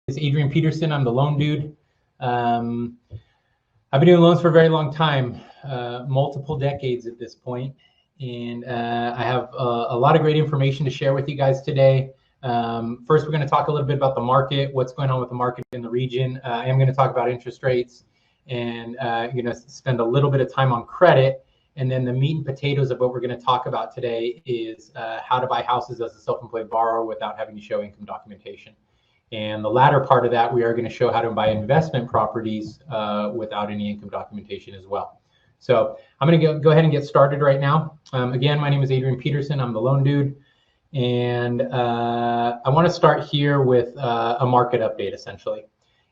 is Adrian Peterson. I'm the loan dude. I've been doing loans for a very long time, multiple decades at this point, and I have a lot of great information to share with you guys today. First, we're going to talk a little bit about the market, what's going on with the market in the region. I am going to talk about interest rates, and going to spend a little bit of time on credit. And then the meat and potatoes of what we're going to talk about today is how to buy houses as a self-employed borrower without having to show income documentation. And the latter part of that, we are going to show how to buy investment properties without any income documentation as well. So I'm going to go ahead and get started right now. Again, my name is Adrian Peterson. I'm the loan dude. And I want to start here with a market update, essentially.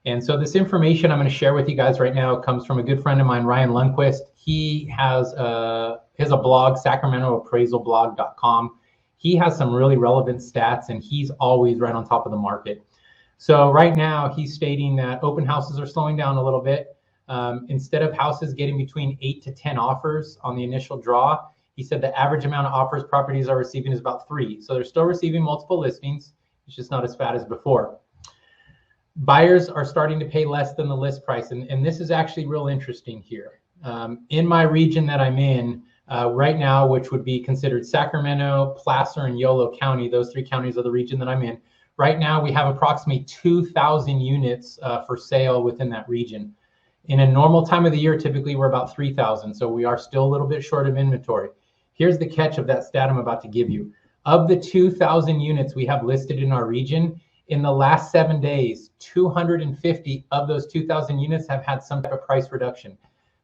And so this information I'm going to share with you guys right now comes from a good friend of mine, Ryan Lundquist. He has a blog, SacramentoAppraisalBlog.com. He has some really relevant stats, and he's always right on top of the market. So right now, he's stating that open houses are slowing down a little bit. Instead of houses getting between 8 to 10 offers on the initial draw, he said the average amount of offers properties are receiving is about 3. So they're still receiving multiple listings. It's just not as fat as before. Buyers are starting to pay less than the list price. And this is actually real interesting here. In my region that I'm in right now, which would be considered Sacramento, Placer, and Yolo County, those 3 counties are the region that I'm in. Right now, we have approximately 2,000 units for sale within that region. In a normal time of the year, typically we're about 3,000. So we are still a little bit short of inventory. Here's the catch of that stat I'm about to give you. Of the 2,000 units we have listed in our region, in the last 7 days, 250 of those 2,000 units have had some type of price reduction.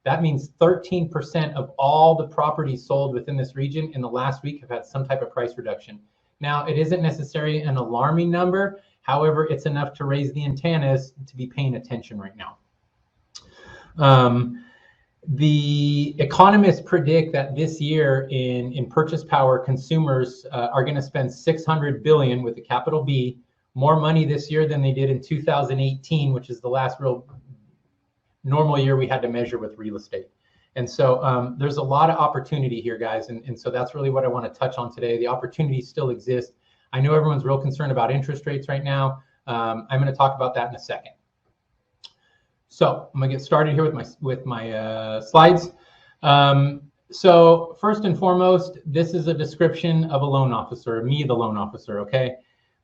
That means 13% of all the properties sold within this region in the last week have had some type of price reduction. Now, it isn't necessarily an alarming number. However, it's enough to raise the antennas to be paying attention right now. The economists predict that this year in purchase power, consumers are going to spend $600 billion with a capital B, more money this year than they did in 2018, which is the last real normal year we had to measure with real estate. And so there's a lot of opportunity here, guys. And so that's really what I want to touch on today. The opportunities still exist. I know everyone's real concerned about interest rates right now. I'm going to talk about that in a second. So I'm going to get started here with my slides. So first and foremost, this is a description of a loan officer, me, the loan officer, okay?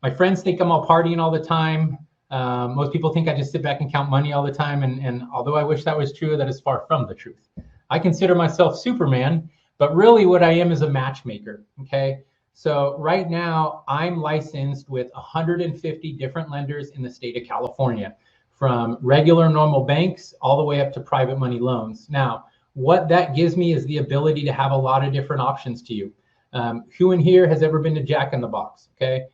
My friends think I'm all partying all the time. Most people think I just sit back and count money all the time. And although I wish that was true, that is far from the truth. I consider myself Superman, but really what I am is a matchmaker, okay? So right now I'm licensed with 150 different lenders in the state of California, from regular normal banks all the way up to private money loans. Now, what that gives me is the ability to have a lot of different options to you. Who in here has ever been to Jack in the Box, okay?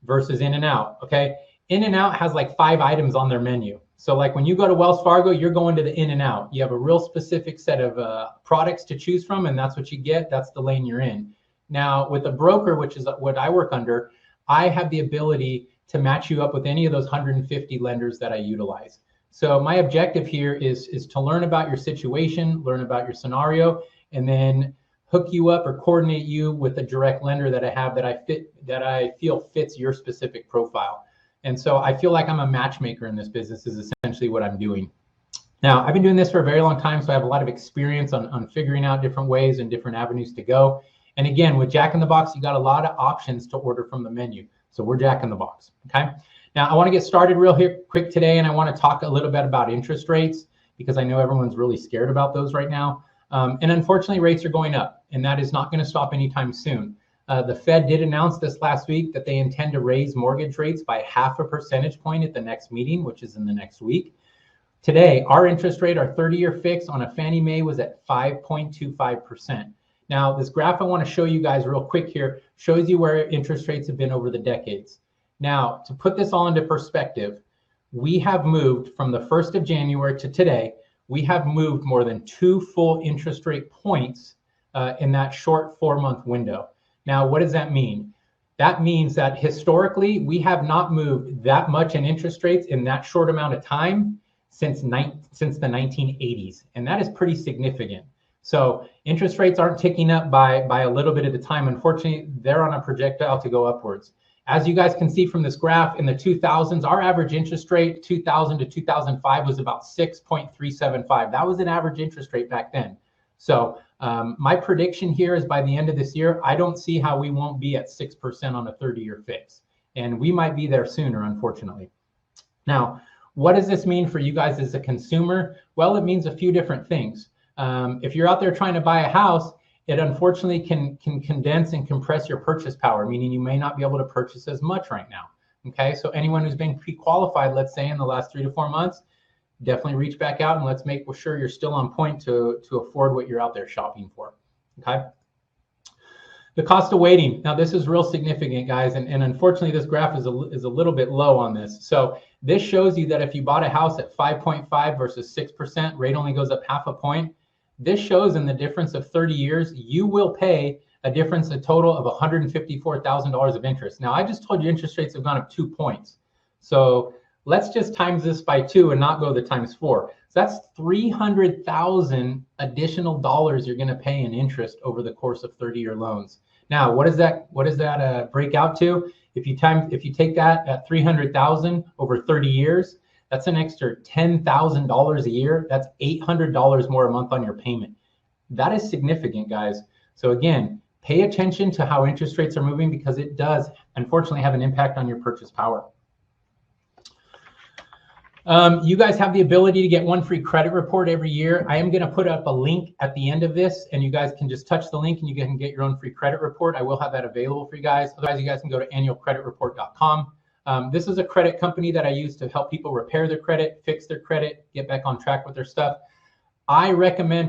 Versus In-N-Out, okay? In-N-Out has like 5 items on their menu. So like when you go to Wells Fargo, you're going to the In-N-Out. You have a real specific set of products to choose from, and that's what you get. That's the lane you're in. Now with a broker, which is what I work under, I have the ability to match you up with any of those 150 lenders that I utilize. So my objective here is to learn about your situation, learn about your scenario, and then hook you up or coordinate you with a direct lender that I have that I feel fits your specific profile. And so I feel like I'm a matchmaker in this business is essentially what I'm doing. Now, I've been doing this for a very long time, so I have a lot of experience on figuring out different ways and different avenues to go. And again, with Jack in the Box, you got a lot of options to order from the menu. So we're Jack in the Box, okay? Now, I want to get started real quick today, and I want to talk a little bit about interest rates because I know everyone's really scared about those right now. And unfortunately, rates are going up, and that is not going to stop anytime soon. The Fed did announce this last week that they intend to raise mortgage rates by 0.5 percentage point at the next meeting, which is in the next week. Today, our interest rate, our 30-year fix on a Fannie Mae was at 5.25%. Now, this graph I want to show you guys real quick here shows you where interest rates have been over the decades. Now, to put this all into perspective, we have moved from the 1st of January to today, we have moved more than 2 full interest rate points in that short 4-month window. Now, what does that mean? That means that historically, we have not moved that much in interest rates in that short amount of time since the 1980s. And that is pretty significant. So interest rates aren't ticking up by a little bit at a time. Unfortunately, they're on a projectile to go upwards. As you guys can see from this graph, in the 2000s, our average interest rate, 2000 to 2005, was about 6.375. That was an average interest rate back then. So my prediction here is by the end of this year, I don't see how we won't be at 6% on a 30-year fix. And we might be there sooner, unfortunately. Now, what does this mean for you guys as a consumer? Well, it means a few different things. If you're out there trying to buy a house, it unfortunately can condense and compress your purchase power, meaning you may not be able to purchase as much right now. Okay, so anyone who's been pre-qualified, let's say in the last 3 to 4 months, definitely reach back out and let's make sure you're still on point to afford what you're out there shopping for. Okay. The cost of waiting. Now this is real significant, guys, and unfortunately this graph is a little bit low on this. So this shows you that if you bought a house at 5.5 versus 6%, rate only goes up half a point. This shows in the difference of 30 years, you will pay a total of $154,000 of interest. Now I just told you interest rates have gone up 2 points. So let's just times this by 2 and not go the times 4. So that's $300,000 additional dollars you're going to pay in interest over the course of 30-year loans. Now, what does that break out to? If you take that at $300,000 over 30 years, that's an extra $10,000 a year. That's $800 more a month on your payment. That is significant, guys. So again, pay attention to how interest rates are moving because it does unfortunately have an impact on your purchase power. You guys have the ability to get one free credit report every year. I am going to put up a link at the end of this, and you guys can just touch the link and you can get your own free credit report. I will have that available for you guys. Otherwise, you guys can go to annualcreditreport.com. This is a credit company that I use to help people repair their credit, fix their credit, get back on track with their stuff. I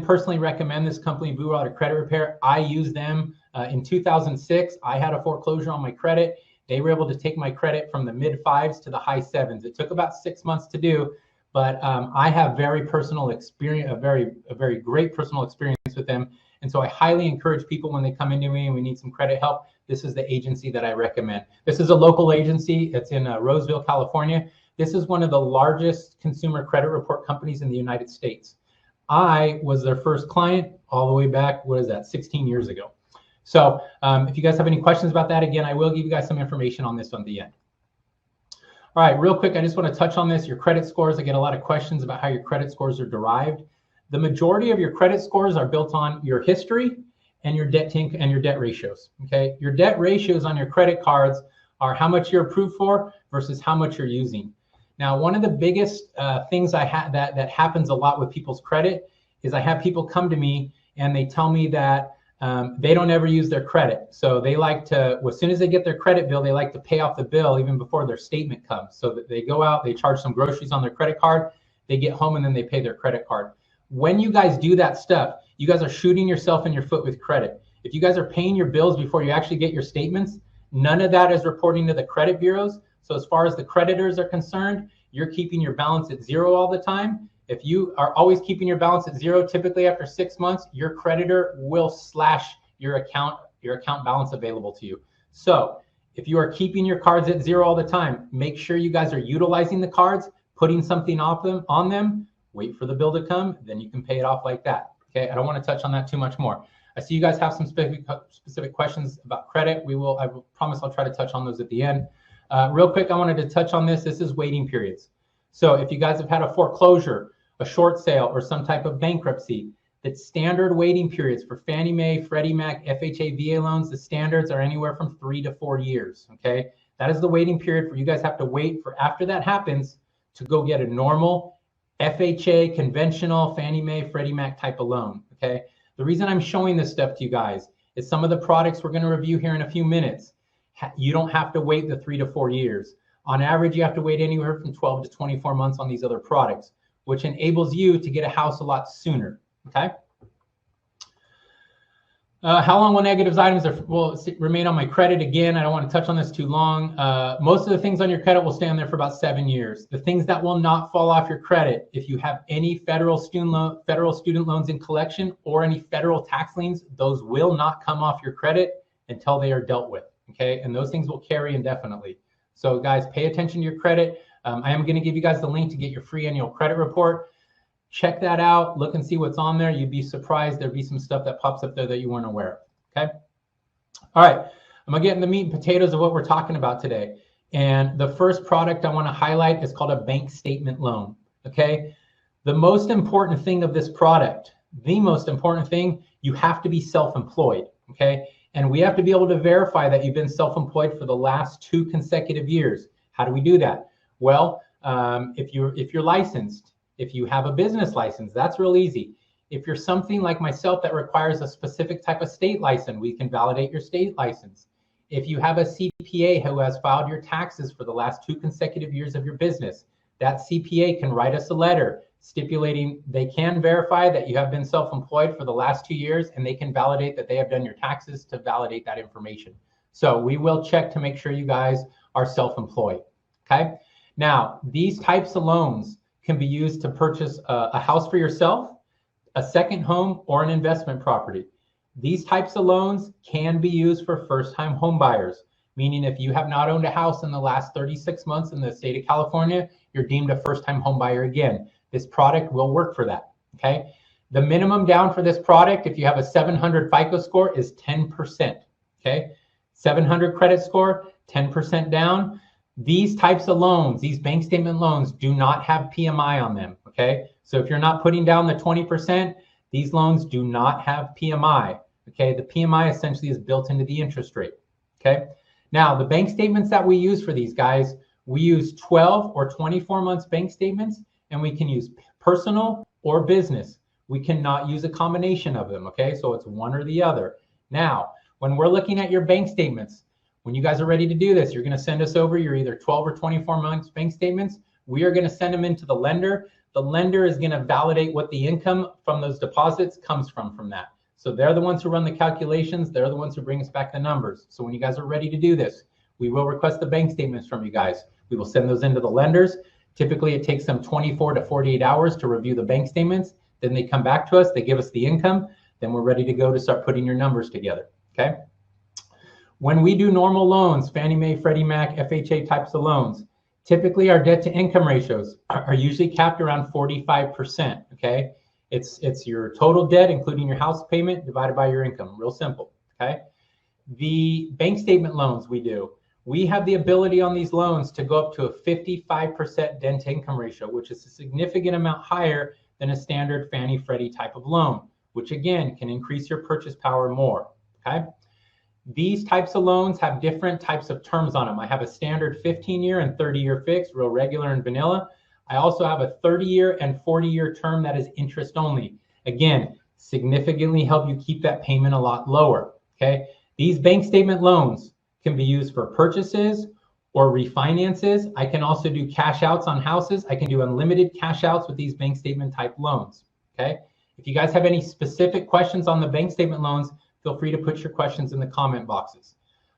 personally recommend this company, Blue Water Credit Repair. I use them. In 2006, I had a foreclosure on my credit. They were able to take my credit from the mid 5s to the high 7s. It took about 6 months to do, but I have very personal experience, a very great personal experience with them. And so I highly encourage people when they come into me and we need some credit help, this is the agency that I recommend. This is a local agency. It's in Roseville, California. This is one of the largest consumer credit report companies in the United States. I was their first client all the way back, 16 years ago. So if you guys have any questions about that, again, I will give you guys some information on this on the end. All right, real quick, I just want to touch on this, your credit scores. I get a lot of questions about how your credit scores are derived. The majority of your credit scores are built on your history and your debt ratios, okay? Your debt ratios on your credit cards are how much you're approved for versus how much you're using. Now, one of the biggest things that happens a lot with people's credit is I have people come to me and they tell me that they don't ever use their credit. So they like to, as soon as they get their credit bill, they like to pay off the bill even before their statement comes. So that they go out, they charge some groceries on their credit card, they get home and then they pay their credit card. When you guys do that stuff, you guys are shooting yourself in your foot with credit. If you guys are paying your bills before you actually get your statements, none of that is reporting to the credit bureaus. So as far as the creditors are concerned, you're keeping your balance at 0 all the time. If you are always keeping your balance at 0, typically after 6 months, your creditor will slash your account balance available to you. So if you are keeping your cards at 0 all the time, make sure you guys are utilizing the cards, putting something on them, wait for the bill to come, then you can pay it off like that. Okay, I don't want to touch on that too much more. I see you guys have some specific questions about credit. I promise I'll try to touch on those at the end. Real quick, I wanted to touch on this. This is waiting periods. So if you guys have had a foreclosure, a short sale, or some type of bankruptcy, that standard waiting periods for Fannie Mae, Freddie Mac, FHA, VA loans, the standards are anywhere from 3 to 4 years, okay? That is the waiting period for you guys have to wait for after that happens to go get a normal FHA, conventional Fannie Mae, Freddie Mac type of loan, okay? The reason I'm showing this stuff to you guys is some of the products we're gonna review here in a few minutes, you don't have to wait the 3 to 4 years. On average, you have to wait anywhere from 12 to 24 months on these other products, which enables you to get a house a lot sooner, okay? How long will negative items remain on my credit? Again, I don't want to touch on this too long. Most of the things on your credit will stay on there for about 7 years. The things that will not fall off your credit, if you have any federal student loans in collection or any federal tax liens, those will not come off your credit until they are dealt with, okay? And those things will carry indefinitely. So guys, pay attention to your credit. I am going to give you guys the link to get your free annual credit report. Check that out. Look and see what's on there. You'd be surprised. There'd be some stuff that pops up there that you weren't aware of. Okay. All right. I'm gonna get in the meat and potatoes of what we're talking about today. And the first product I want to highlight is called a bank statement loan. Okay. The most important thing of this product, the most important thing, you have to be self-employed. Okay. And we have to be able to verify that you've been self-employed for the last 2 consecutive years. How do we do that? Well, if you're licensed, if you have a business license, that's real easy. If you're something like myself that requires a specific type of state license, we can validate your state license. If you have a CPA who has filed your taxes for the last 2 consecutive years of your business, that CPA can write us a letter stipulating they can verify that you have been self-employed for the last 2 years, and they can validate that they have done your taxes to validate that information. So we will check to make sure you guys are self-employed. Okay. Now, these types of loans can be used to purchase a house for yourself, a second home, or an investment property. These types of loans can be used for first-time home buyers, meaning if you have not owned a house in the last 36 months in the state of California, you're deemed a first-time home buyer again. This product will work for that, okay? The minimum down for this product, if you have a 700 FICO score, is 10%, okay? 700 credit score, 10% down. These types of loans, these bank statement loans, do not have PMI on them, okay? So if you're not putting down the 20%, these loans do not have PMI, okay? The PMI essentially is built into the interest rate, okay? Now, the bank statements that we use for these guys, we use 12 or 24 months bank statements, and we can use personal or business. We cannot use a combination of them, okay? So it's one or the other. Now, when we're looking at your bank statements, when you guys are ready to do this, you're going to send us over your either 12 or 24 months bank statements. We are going to send them into the lender. The lender is going to validate what the income from those deposits comes from that. So they're the ones who run the calculations. They're the ones who bring us back the numbers. So when you guys are ready to do this, we will request the bank statements from you guys. We will send those into the lenders. Typically, it takes them 24 to 48 hours to review the bank statements. Then they come back to us. They give us the income. Then we're ready to go to start putting your numbers together, okay? When we do normal loans, Fannie Mae, Freddie Mac, FHA types of loans, typically our debt to income ratios are usually capped around 45%, okay? It's your total debt, including your house payment, divided by your income. Real simple, okay? The bank statement loans we have the ability on these loans to go up to a 55% debt to income ratio, which is a significant amount higher than a standard Fannie Freddie type of loan, which again can increase your purchase power more, okay? These types of loans have different types of terms on them. I have a standard 15-year and 30-year fixed, real regular and vanilla. I also have a 30-year and 40-year term that is interest only. Again, significantly help you keep that payment a lot lower, okay? These bank statement loans can be used for purchases or refinances. I can also do cash outs on houses. I can do unlimited cash outs with these bank statement type loans, okay? If you guys have any specific questions on the bank statement loans, feel free to put your questions in the comment boxes.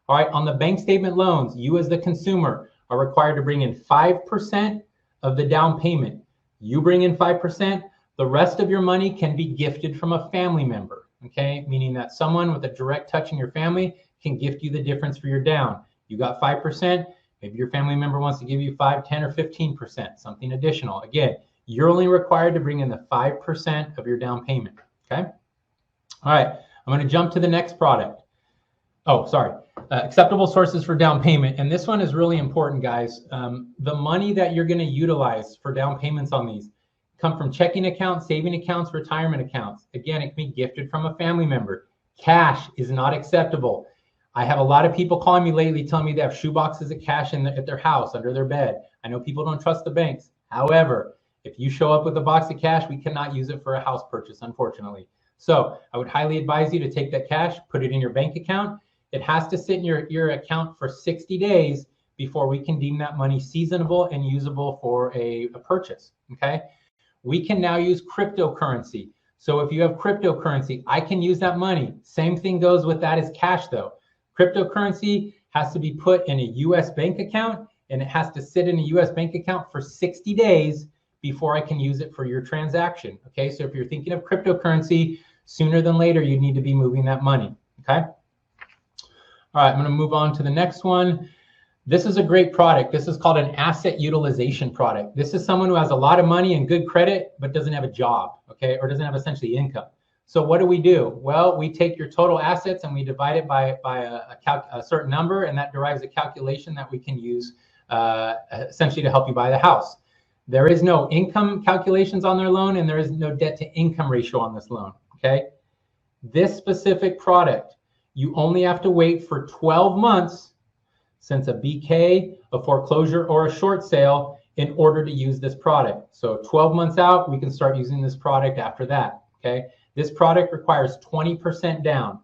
All right, on the bank statement loans, you as the consumer are required to bring in 5% of the down payment. You bring in 5%, the rest of your money can be gifted from a family member, okay? Meaning that someone with a direct touch in your family can gift you the difference for your down. You got 5%, maybe your family member wants to give you 5, 10, or 15%, something additional. Again, you're only required to bring in the 5% of your down payment, okay? All right, I'm going to jump to the next product. Oh, sorry. Acceptable sources for down payment. And this one is really important, guys. The money that you're going to utilize for down payments on these come from checking accounts, saving accounts, retirement accounts. Again, it can be gifted from a family member. Cash is not acceptable. I have a lot of people calling me lately telling me they have shoe boxes of cash at their house, under their bed. I know people don't trust the banks. However, if you show up with a box of cash, we cannot use it for a house purchase, unfortunately. So I would highly advise you to take that cash, put it in your bank account. It has to sit in your account for 60 days before we can deem that money seasonable and usable for a purchase, okay? We can now use cryptocurrency. So if you have cryptocurrency, I can use that money. Same thing goes with that as cash though. Cryptocurrency has to be put in a US bank account, and it has to sit in a US bank account for 60 days before I can use it for your transaction, okay? So if you're thinking of cryptocurrency, sooner than later, you need to be moving that money, okay? All right, I'm gonna move on to the next one. This is a great product. This is called an asset utilization product. This is someone who has a lot of money and good credit, but doesn't have a job, okay? Or doesn't have essentially income. So what do? Well, we take your total assets and we divide it by a certain number, and that derives a calculation that we can use essentially to help you buy the house. There is no income calculations on their loan, and there is no debt to income ratio on this loan, okay? This specific product, you only have to wait for 12 months since a BK, a foreclosure, or a short sale in order to use this product. So 12 months out, we can start using this product after that, okay? This product requires 20% down,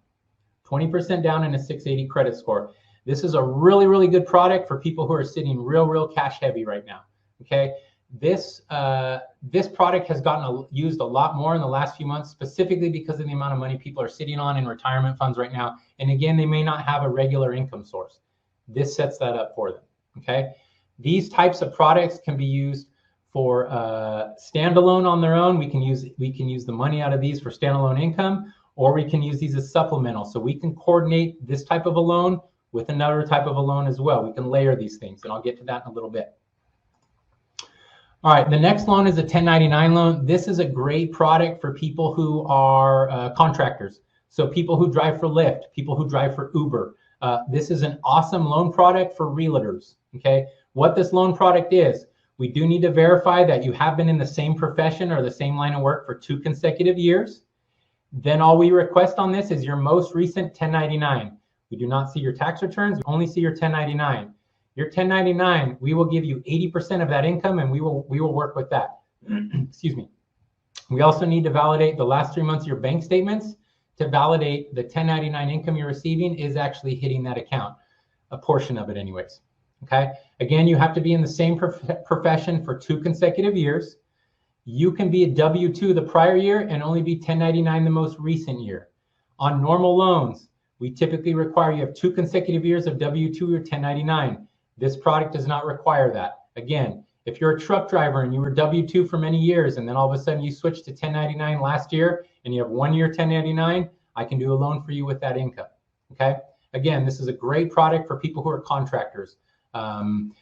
20% down and a 680 credit score. This is a really, really good product for people who are sitting real cash heavy right now, okay? This product has gotten used a lot more in the last few months, specifically because of the amount of money people are sitting on in retirement funds right now. And again, they may not have a regular income source. This sets that up for them, okay? These types of products can be used for standalone on their own. We can use the money out of these for standalone income, or we can use these as supplemental. So we can coordinate this type of a loan with another type of a loan as well. We can layer these things, and I'll get to that in a little bit. All right, the next loan is a 1099 loan. This is a great product for people who are contractors. So people who drive for Lyft, people who drive for Uber. This is an awesome loan product for realtors, okay? What this loan product is, we do need to verify that you have been in the same profession or the same line of work for 2 consecutive years. Then all we request on this is your most recent 1099. We do not see your tax returns, we only see your 1099. Your 1099, we will give you 80% of that income, and we will work with that. Excuse me. We also need to validate the last 3 months of your bank statements to validate the 1099 income you're receiving is actually hitting that account, a portion of it anyways, okay? Again, you have to be in the same profession for 2 consecutive years. You can be a W-2 the prior year and only be 1099 the most recent year. On normal loans, we typically require you have 2 consecutive years of W-2 or 1099. This product does not require that. Again, if you're a truck driver and you were W-2 for many years and then all of a sudden you switched to 1099 last year and you have 1 year 1099, I can do a loan for you with that income, okay? Again, this is a great product for people who are contractors.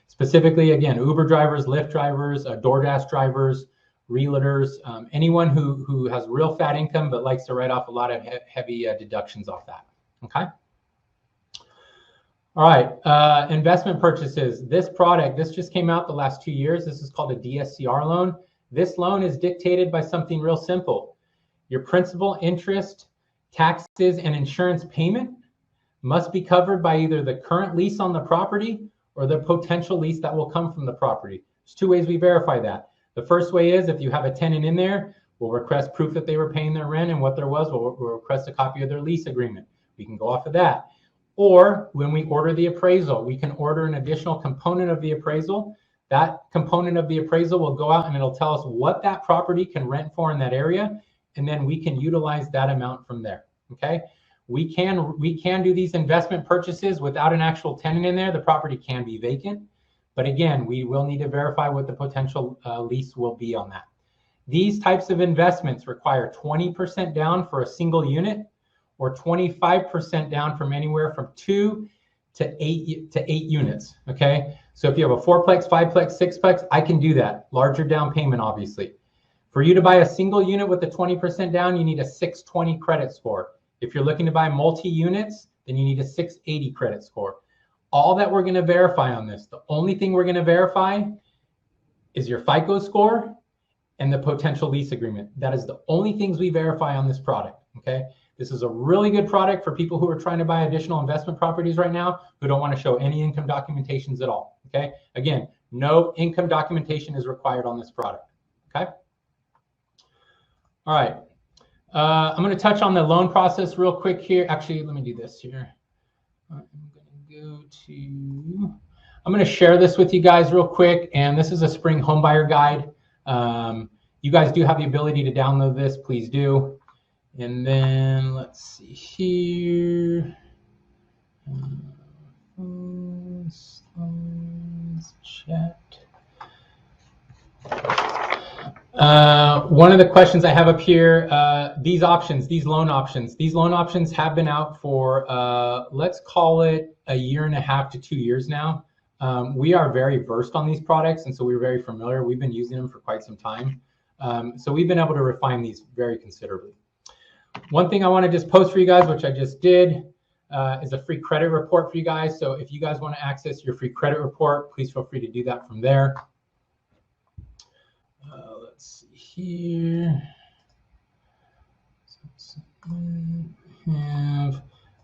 Specifically, again, Uber drivers, Lyft drivers, DoorDash drivers, realtors, anyone who has real fat income but likes to write off a lot of heavy deductions off that, okay? All right, investment purchases. This product, this just came out the last 2 years. This is called a DSCR loan. This loan is dictated by something real simple. Your principal, interest, taxes, and insurance payment must be covered by either the current lease on the property or the potential lease that will come from the property. There's 2 ways we verify that. The first way is if you have a tenant in there, we'll request proof that they were paying their rent and what there was. We'll request a copy of their lease agreement. We can go off of that. Or when we order the appraisal, we can order an additional component of the appraisal. That component of the appraisal will go out and it'll tell us what that property can rent for in that area, and then we can utilize that amount from there, okay? We can do these investment purchases without an actual tenant in there. The property can be vacant, but again, we will need to verify what the potential lease will be on that. These types of investments require 20% down for a single unit, or 25% down from anywhere from 2 to 8 units, okay? So if you have a 4-plex, 5-plex, 6-plex, I can do that. Larger down payment, obviously. For you to buy a single unit with a 20% down, you need a 620 credit score. If you're looking to buy multi-units, then you need a 680 credit score. All that we're gonna verify on this, the only thing we're gonna verify is your FICO score and the potential lease agreement. That is the only things we verify on this product, okay? This is a really good product for people who are trying to buy additional investment properties right now who don't want to show any income documentations at all, okay? Again, no income documentation is required on this product, okay? All right, I'm going to touch on the loan process real quick here. Actually, let me do this here. I'm going to share this with you guys real quick, and this is a spring homebuyer guide. You guys do have the ability to download this, please do. And then let's see here. Chat. One of the questions I have up here, these loan options have been out for, let's call it a year and a half to 2 years now. We are very versed on these products, and so we're very familiar. We've been using them for quite some time. So we've been able to refine these very considerably. One thing I want to just post for you guys, which I just did, is a free credit report for you guys. So if you guys want to access your free credit report, please feel free to do that from there. Let's see here.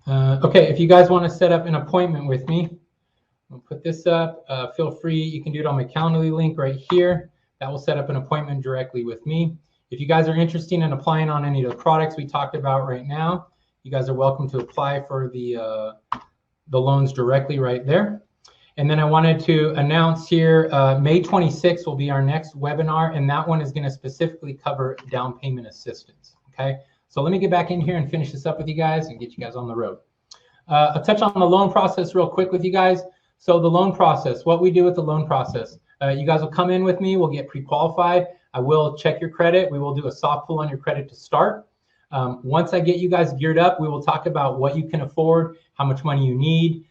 Okay, if you guys want to set up an appointment with me, I'll put this up. Feel free. You can do it on my Calendly link right here. That will set up an appointment directly with me. If you guys are interested in applying on any of the products we talked about right now, you guys are welcome to apply for the loans directly right there. And then I wanted to announce here, May 26th will be our next webinar, and that one is going to specifically cover down payment assistance. Okay, so let me get back in here and finish this up with you guys and get you guys on the road. I'll touch on the loan process real quick with you guys. So the loan process, what we do with the loan process, you guys will come in with me. We'll get pre-qualified. I will check your credit. We will do a soft pull on your credit to start. Once I get you guys geared up, we will talk about what you can afford, how much money you need,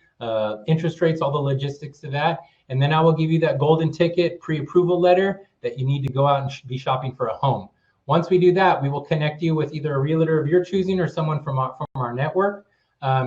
interest rates, all the logistics of that. And then I will give you that golden ticket pre-approval letter that you need to go out and be shopping for a home. Once we do that, we will connect you with either a realtor of your choosing or someone from our network.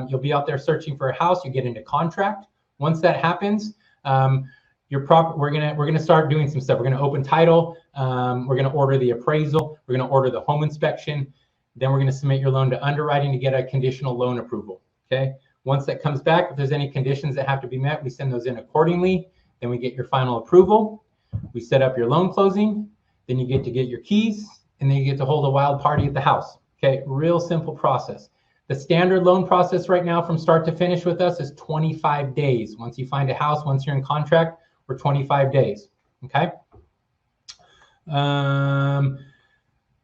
You'll be out there searching for a house. You get into contract. Once that happens, we're gonna start doing some stuff. We're gonna open title. We're gonna order the appraisal. We're gonna order the home inspection. Then we're gonna submit your loan to underwriting to get a conditional loan approval. Okay. Once that comes back, if there's any conditions that have to be met, we send those in accordingly. Then we get your final approval. We set up your loan closing. Then you get to get your keys, and then you get to hold a wild party at the house. Okay, real simple process. The standard loan process right now from start to finish with us is 25 days. Once you find a house, once you're in contract, we're 25 days. Okay.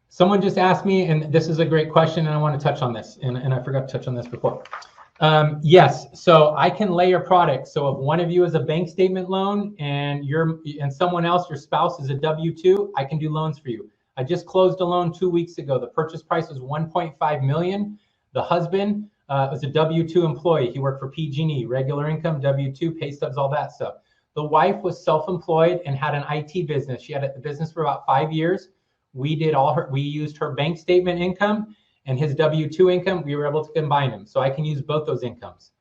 Someone just asked me, and this is a great question, and I want to touch on this, and I forgot to touch on this before. Yes, so I can layer products. So if one of you is a bank statement loan and someone else, your spouse, is a W-2, I can do loans for you. I just closed a loan 2 weeks ago. The purchase price was $1.5 million. The husband was a W-2 employee. He worked for PG&E, regular income, W-2, pay stubs, all that stuff. The wife was self-employed and had an IT business. She had a business for about 5 years. We used her bank statement income and his W-2 income. We were able to combine them. So I can use both those incomes.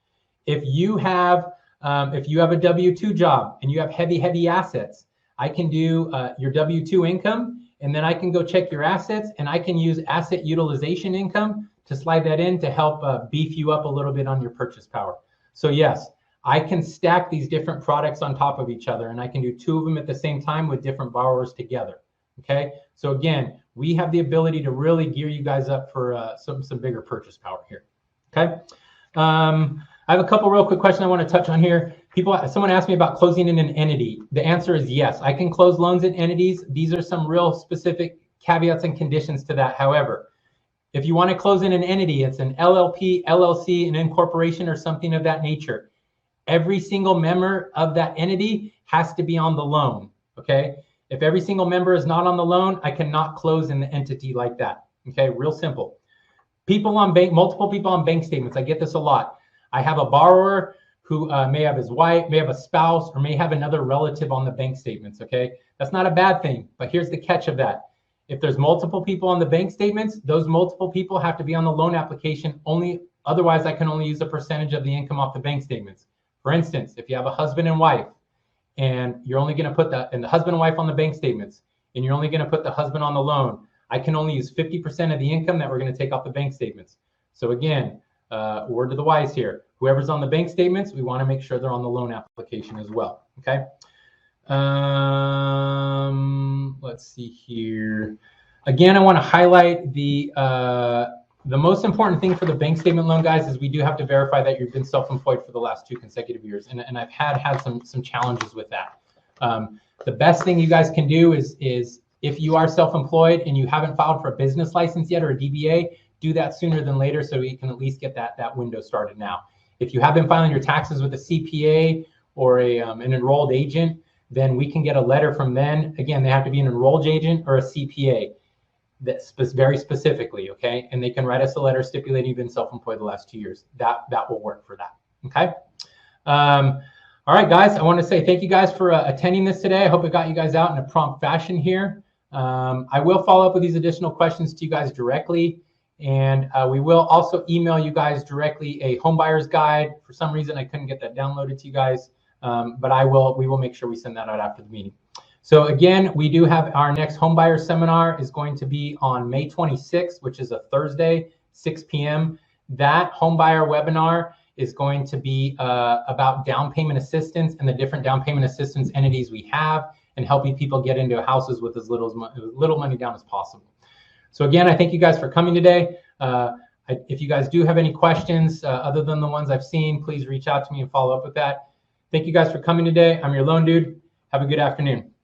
If you have a W-2 job and you have heavy assets, I can do your W-2 income, and then I can go check your assets, and I can use asset utilization income to slide that in to help beef you up a little bit on your purchase power. So yes, I can stack these different products on top of each other, and I can do 2 of them at the same time with different borrowers together. Okay, so again, we have the ability to really gear you guys up for some bigger purchase power here. Okay, I have a couple real quick questions I want to touch on here. Someone asked me about closing in an entity. The answer is yes, I can close loans in entities. These are some real specific caveats and conditions to that. However, if you want to close in an entity, it's an LLP, LLC, an incorporation, or something of that nature. Every single member of that entity has to be on the loan. Okay. If every single member is not on the loan, I cannot close in the entity like that. Okay, real simple. Multiple people on bank statements. I get this a lot. I have a borrower who may have his wife, may have a spouse, or may have another relative on the bank statements. Okay, that's not a bad thing, but here's the catch of that. If there's multiple people on the bank statements, those multiple people have to be on the loan application only. Otherwise, I can only use a percentage of the income off the bank statements. For instance, if you have a husband and wife, and you're only going to put the husband and wife on the bank statements, and you're only going to put the husband on the loan, I can only use 50% of the income that we're going to take off the bank statements. So again, word to the wise here. Whoever's on the bank statements, we want to make sure they're on the loan application as well. Okay. Let's see here. Again, I want to highlight the most important thing for the bank statement loan, guys, is we do have to verify that you've been self-employed for the last 2 consecutive years. And I've had some challenges with that. The best thing you guys can do is if you are self-employed and you haven't filed for a business license yet or a DBA, do that sooner than later so you can at least get that window started now. If you have been filing your taxes with a CPA or an enrolled agent, then we can get a letter from them. Again, they have to be an enrolled agent or a CPA. That's very specifically, okay? And they can write us a letter stipulating you've been self-employed the last 2 years. That will work for that, okay? All right, guys, I want to say thank you guys for attending this today. I hope it got you guys out in a prompt fashion here. I will follow up with these additional questions to you guys directly. And we will also email you guys directly a home buyer's guide. For some reason, I couldn't get that downloaded to you guys, but we will make sure we send that out after the meeting. So again, we do have our next home buyer seminar is going to be on May 26th, which is a Thursday, 6 p.m. That home buyer webinar is going to be about down payment assistance and the different down payment assistance entities we have, and helping people get into houses with as little money down as possible. So again, I thank you guys for coming today. If you guys do have any questions other than the ones I've seen, please reach out to me and follow up with that. Thank you guys for coming today. I'm your loan dude. Have a good afternoon.